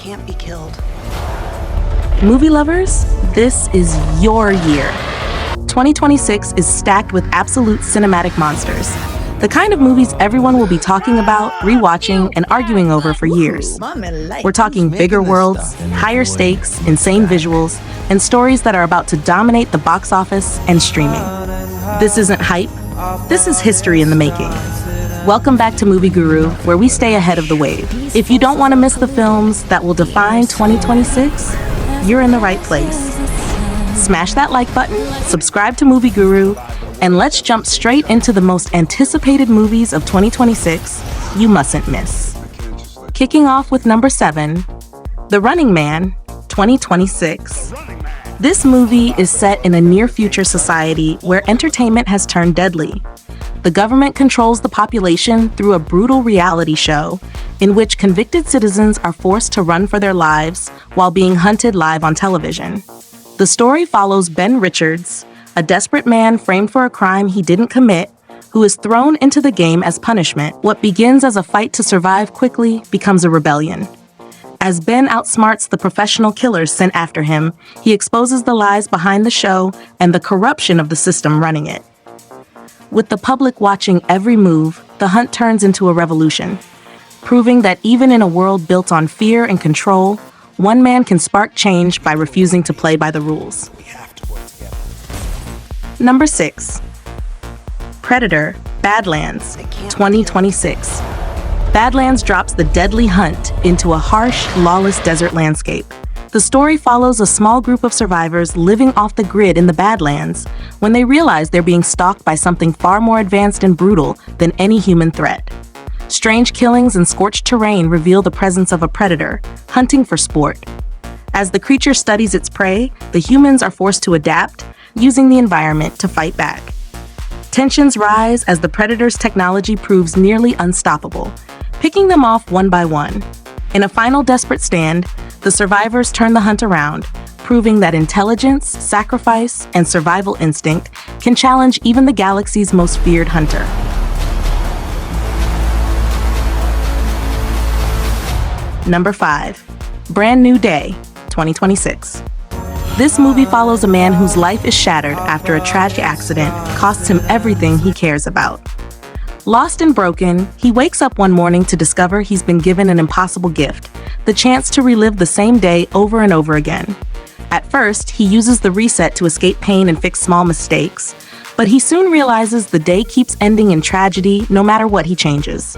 can't be killed. Movie lovers, this is your year. 2026 is stacked with absolute cinematic monsters. The kind of movies everyone will be talking about, rewatching, and arguing over for years. We're talking bigger worlds, higher stakes, insane visuals, and stories that are about to dominate the box office and streaming. This isn't hype. This is history in the making. Welcome back to Movie Guru, where we stay ahead of the wave. If you don't want to miss the films that will define 2026, you're in the right place. Smash that like button, subscribe to Movie Guru, and let's jump straight into the most anticipated movies of 2026 you mustn't miss. Kicking off with number 7, The Running Man, 2026. This movie is set in a near-future society where entertainment has turned deadly. The government controls the population through a brutal reality show in which convicted citizens are forced to run for their lives while being hunted live on television. The story follows Ben Richards, a desperate man framed for a crime he didn't commit, who is thrown into the game as punishment. What begins as a fight to survive quickly becomes a rebellion. As Ben outsmarts the professional killers sent after him, he exposes the lies behind the show and the corruption of the system running it. With the public watching every move, the hunt turns into a revolution, proving that even in a world built on fear and control, one man can spark change by refusing to play by the rules. Number 6. Predator: Badlands, 2026. Badlands drops the deadly hunt into a harsh, lawless desert landscape. The story follows a small group of survivors living off the grid in the Badlands when they realize they're being stalked by something far more advanced and brutal than any human threat. Strange killings and scorched terrain reveal the presence of a predator, hunting for sport. As the creature studies its prey, the humans are forced to adapt, using the environment to fight back. Tensions rise as the predator's technology proves nearly unstoppable, picking them off one by one. In a final desperate stand, the survivors turn the hunt around, proving that intelligence, sacrifice, and survival instinct can challenge even the galaxy's most feared hunter. Number 5. Brand New Day, 2026. This movie follows a man whose life is shattered after a tragic accident costs him everything he cares about. Lost and broken, he wakes up one morning to discover he's been given an impossible gift, the chance to relive the same day over and over again. At first, he uses the reset to escape pain and fix small mistakes, but he soon realizes the day keeps ending in tragedy no matter what he changes.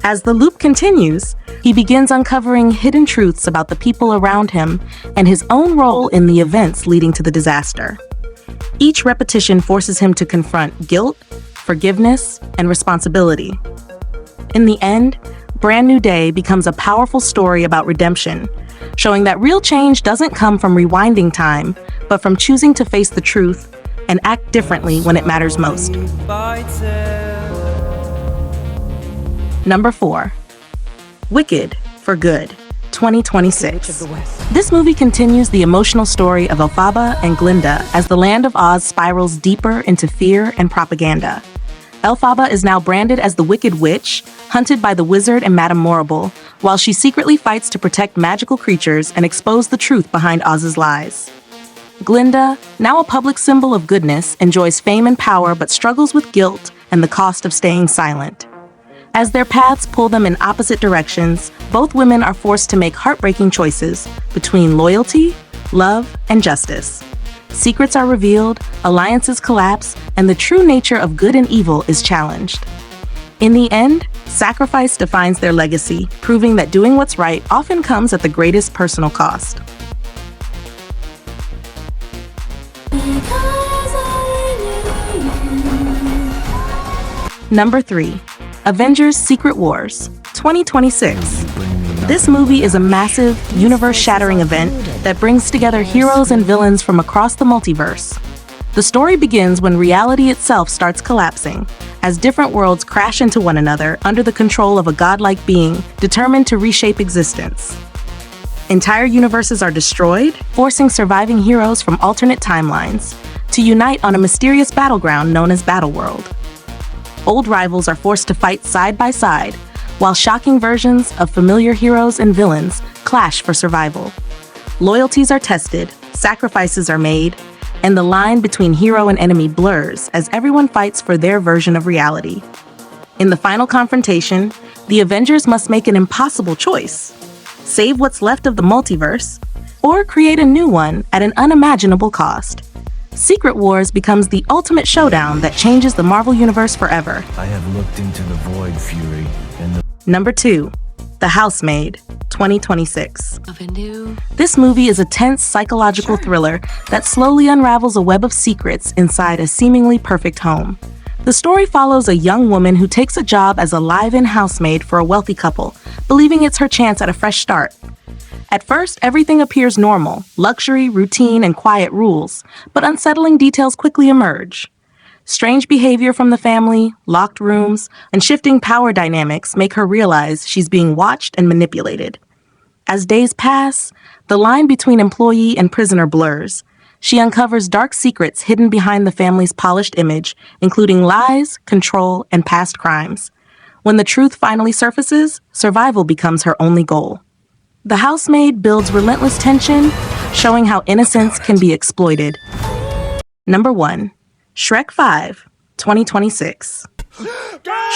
As the loop continues, he begins uncovering hidden truths about the people around him and his own role in the events leading to the disaster. Each repetition forces him to confront guilt, forgiveness, and responsibility. In the end, Brand New Day becomes a powerful story about redemption, showing that real change doesn't come from rewinding time, but from choosing to face the truth and act differently when it matters most. Number 4. Wicked for Good, 2026. This movie continues the emotional story of Elphaba and Glinda as the land of Oz spirals deeper into fear and propaganda. Elphaba is now branded as the Wicked Witch, hunted by the wizard and Madame Morrible, while she secretly fights to protect magical creatures and expose the truth behind Oz's lies. Glinda, now a public symbol of goodness, enjoys fame and power but struggles with guilt and the cost of staying silent. As their paths pull them in opposite directions, both women are forced to make heartbreaking choices between loyalty, love, and justice. Secrets are revealed, alliances collapse, and the true nature of good and evil is challenged. In the end, sacrifice defines their legacy, proving that doing what's right often comes at the greatest personal cost. Number 3. Avengers: Secret Wars, 2026. This movie is a massive, universe-shattering event that brings together heroes and villains from across the multiverse. The story begins when reality itself starts collapsing, as different worlds crash into one another under the control of a godlike being determined to reshape existence. Entire universes are destroyed, forcing surviving heroes from alternate timelines to unite on a mysterious battleground known as Battleworld. Old rivals are forced to fight side by side, while shocking versions of familiar heroes and villains clash for survival. Loyalties are tested, sacrifices are made, and the line between hero and enemy blurs as everyone fights for their version of reality. In the final confrontation, the Avengers must make an impossible choice: save what's left of the multiverse, or create a new one at an unimaginable cost. Secret Wars becomes the ultimate showdown that changes the Marvel Universe forever. I have looked into the void, Fury, and the... Number 2. The Housemaid, 2026. This movie is a tense psychological thriller that slowly unravels a web of secrets inside a seemingly perfect home. The story follows a young woman who takes a job as a live-in housemaid for a wealthy couple, believing it's her chance at a fresh start. At first, everything appears normal: luxury, routine, and quiet rules, but unsettling details quickly emerge. Strange behavior from the family, locked rooms, and shifting power dynamics make her realize she's being watched and manipulated. As days pass, the line between employee and prisoner blurs. She uncovers dark secrets hidden behind the family's polished image, including lies, control, and past crimes. When the truth finally surfaces, survival becomes her only goal. The Housemaid builds relentless tension, showing how innocence can be exploited. Number 1. Shrek 5, 2026.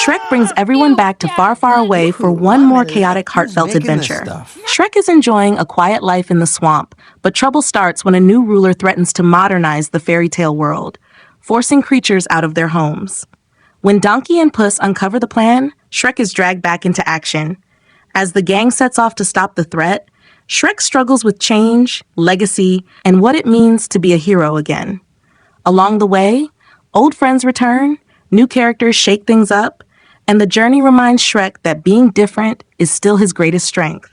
Shrek brings everyone back to far, far away for one more chaotic, heartfelt adventure. Shrek is enjoying a quiet life in the swamp, but trouble starts when a new ruler threatens to modernize the fairy tale world, forcing creatures out of their homes. When Donkey and Puss uncover the plan, Shrek is dragged back into action. As the gang sets off to stop the threat, Shrek struggles with change, legacy, and what it means to be a hero again. Along the way, old friends return, new characters shake things up, and the journey reminds Shrek that being different is still his greatest strength.